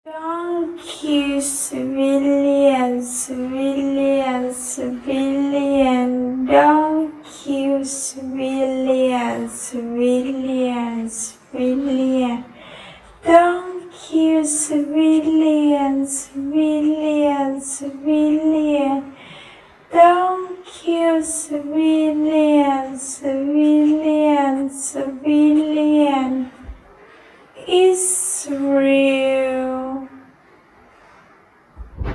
Thank you, civilian, civilian, civilian. Thank you, civilian, civilian, civilian. Thank you, civilian, civilian, civilian. Thank you, civilian, civilian, civilian.